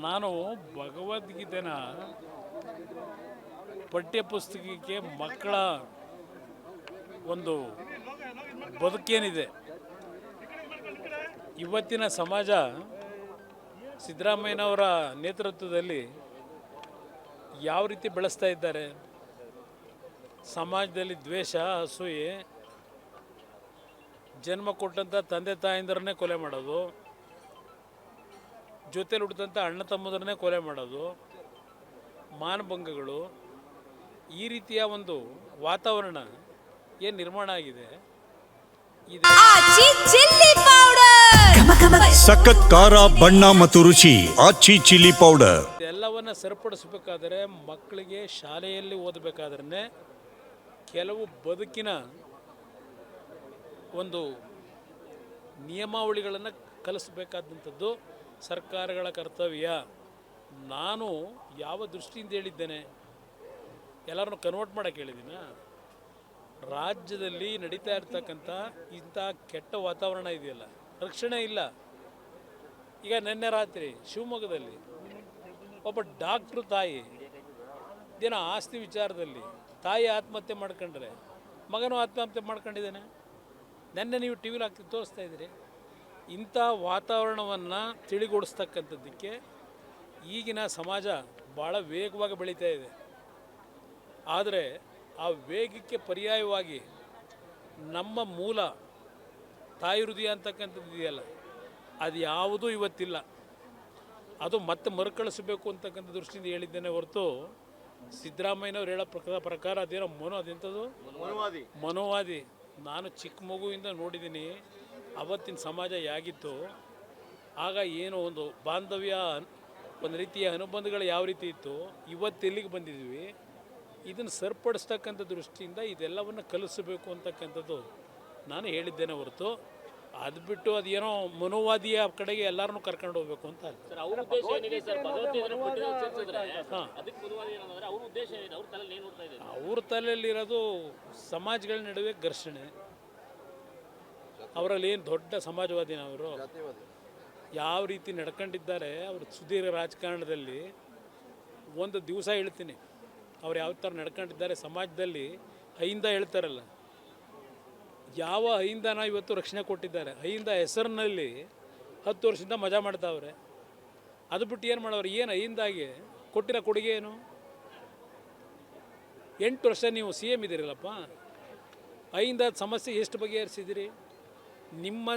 ನಾನು ಭಗವದ್ಗೀತೆನ ಪಠ್ಯಪುಸ್ತಕಕ್ಕೆ ಮಕ್ಕಳ ಒಂದು ಬದುಕೇನಿದೆ, ಇವತ್ತಿನ ಸಮಾಜ ಸಿದ್ದರಾಮಯ್ಯನವರ ನೇತೃತ್ವದಲ್ಲಿ ಯಾವ ರೀತಿ ಬೆಳೆಸ್ತಾ ಇದ್ದಾರೆ, ಸಮಾಜದಲ್ಲಿ ದ್ವೇಷ, ಅಸೂಯೆ, ಜನ್ಮ ಕೊಟ್ಟಂಥ ತಂದೆ ತಾಯಂದಿರನ್ನೇ ಕೊಲೆ ಮಾಡೋದು, ಜೊತೆಲಿ ಹುಟ್ಟಿದಂಥ ಅಣ್ಣ ತಮ್ಮದರನ್ನೇ ಕೊಲೆ ಮಾಡೋದು, ಮಾನಭಂಗಗಳು, ಈ ರೀತಿಯ ಒಂದು ವಾತಾವರಣ ಏನು ನಿರ್ಮಾಣ ಆಗಿದೆ. ಸಖತ್ ಖಾರ, ಬಣ್ಣ ಮತ್ತು ರುಚಿ ಆಚಿ ಚಿಲ್ಲಿ ಪೌಡರ್ ಎಲ್ಲವನ್ನ ಸರಿಪಡಿಸಬೇಕಾದರೆ ಮಕ್ಕಳಿಗೆ ಶಾಲೆಯಲ್ಲಿ ಓದಬೇಕಾದ್ರೆ ಕೆಲವು ಬದುಕಿನ ಒಂದು ನಿಯಮಾವಳಿಗಳನ್ನು ಕಲಿಸಬೇಕಾದಂಥದ್ದು ಸರ್ಕಾರಗಳ ಕರ್ತವ್ಯ. ನಾನು ಯಾವ ದೃಷ್ಟಿಯಿಂದ ಹೇಳಿದ್ದೇನೆ, ಎಲ್ಲರನ್ನು ಕನ್ವರ್ಟ್ ಮಾಡೋಕ್ಕೆ ಹೇಳಿದ್ದೀನ. ರಾಜ್ಯದಲ್ಲಿ ನಡೀತಾ ಇರ್ತಕ್ಕಂಥ ಇಂಥ ಕೆಟ್ಟ ವಾತಾವರಣ ಇದೆಯಲ್ಲ, ರಕ್ಷಣೆ ಇಲ್ಲ. ಈಗ ನಿನ್ನೆ ರಾತ್ರಿ ಶಿವಮೊಗ್ಗದಲ್ಲಿ ಒಬ್ಬ ಡಾಕ್ಟ್ರು ತಾಯಿ ದಿನ ಆಸ್ತಿ ವಿಚಾರದಲ್ಲಿ ತಾಯಿ ಆತ್ಮಹತ್ಯೆ ಮಾಡ್ಕೊಂಡ್ರೆ ಮಗನೂ ಆತ್ಮಹತ್ಯೆ ಮಾಡ್ಕೊಂಡಿದ್ದಾನೆ. ನೆನ್ನೆ ನೀವು ಟಿ ವಿಲಿ ಹಾಕಿ ತೋರಿಸ್ತಾ ಇದ್ದೀರಿ. ಇಂಥ ವಾತಾವರಣವನ್ನು ತಿಳಿಗೊಡಿಸ್ತಕ್ಕಂಥದ್ದಕ್ಕೆ ಈಗಿನ ಸಮಾಜ ಭಾಳ ವೇಗವಾಗಿ ಬೆಳೀತಾ ಇದೆ. ಆದರೆ ಆ ವೇಗಕ್ಕೆ ಪರ್ಯಾಯವಾಗಿ ನಮ್ಮ ಮೂಲ ತಾಯಿ ಹೃದಯ ಅಂತಕ್ಕಂಥದ್ದು ಇದೆಯಲ್ಲ, ಅದು ಯಾವುದೂ ಇವತ್ತಿಲ್ಲ. ಅದು ಮತ್ತೆ ಮರುಕಳಿಸಬೇಕು ಅಂತಕ್ಕಂಥ ದೃಷ್ಟಿಯಿಂದ ಹೇಳಿದ್ದೇನೆ ಹೊರತು ಸಿದ್ದರಾಮಯ್ಯನವ್ರು ಹೇಳೋ ಪ್ರಕಾರ ಅದೇನೋ ಅದೆಂಥದ್ದು ಮನೋವಾದಿ. ನಾನು ಚಿಕ್ಕ ಮಗುವಿಂದ ನೋಡಿದ್ದೀನಿ ಅವತ್ತಿನ ಸಮಾಜ ಹೇಗಿತ್ತು, ಆಗ ಏನೋ ಒಂದು ಬಾಂಧವ್ಯ, ಒಂದು ರೀತಿಯ ಅನುಬಂಧಗಳು ಯಾವ ರೀತಿ ಇತ್ತು, ಇವತ್ತೆಲ್ಲಿಗೆ ಬಂದಿದ್ವಿ. ಇದನ್ನು ಸರಿಪಡಿಸ್ತಕ್ಕಂಥ ದೃಷ್ಟಿಯಿಂದ ಇದೆಲ್ಲವನ್ನು ಕಲಿಸಬೇಕು ಅಂತಕ್ಕಂಥದ್ದು ನಾನು ಹೇಳಿದ್ದೇನೆ ಹೊರತು ಅದು ಬಿಟ್ಟು ಅದೇನೋ ಮನೋವಾದಿಯ ಕಡೆಗೆ ಎಲ್ಲರನ್ನೂ ಕರ್ಕೊಂಡು ಹೋಗ್ಬೇಕು ಅಂತ. ಅವ್ರ ತಲೆಯಲ್ಲಿರೋದು ಸಮಾಜಗಳ ನಡುವೆ ಘರ್ಷಣೆ. ಅವರಲ್ಲಿ ಏನು ದೊಡ್ಡ ಸಮಾಜವಾದಿನ ಅವರು ಯಾವ ರೀತಿ ನಡ್ಕೊಂಡಿದ್ದಾರೆ ಅವರು ಸುದೀರ್ಘ ರಾಜಕಾರಣದಲ್ಲಿ. ಒಂದು ದಿವಸ ಹೇಳ್ತೀನಿ ಅವ್ರು ಯಾವ ಥರ ನಡ್ಕೊಂಡಿದ್ದಾರೆ ಸಮಾಜದಲ್ಲಿ. ಅಹಿಂದ ಹೇಳ್ತಾರಲ್ಲ, ಯಾವ ಅಹಿಂದನ ಇವತ್ತು ರಕ್ಷಣೆ ಕೊಟ್ಟಿದ್ದಾರೆ. ಅಹಿಂದ ಹೆಸರಿನಲ್ಲಿ 10 ವರ್ಷದಿಂದ ಮಜಾ ಮಾಡ್ತಾವ್ರೆ. ಅದು ಬಿಟ್ಟು ಏನು ಮಾಡೋರು, ಏನು ಅಹಿಂದಾಗೆ ಕೊಟ್ಟಿರೋ ಕೊಡುಗೆ ಏನು? 8 ವರ್ಷ ನೀವು CM ಇದ್ದೀರಲ್ಲಪ್ಪ, ಅಹಿಂದ ಸಮಸ್ಯೆ ಎಷ್ಟು ಬಗೆಹರಿಸಿದಿರಿ? ನಿಮ್ಮ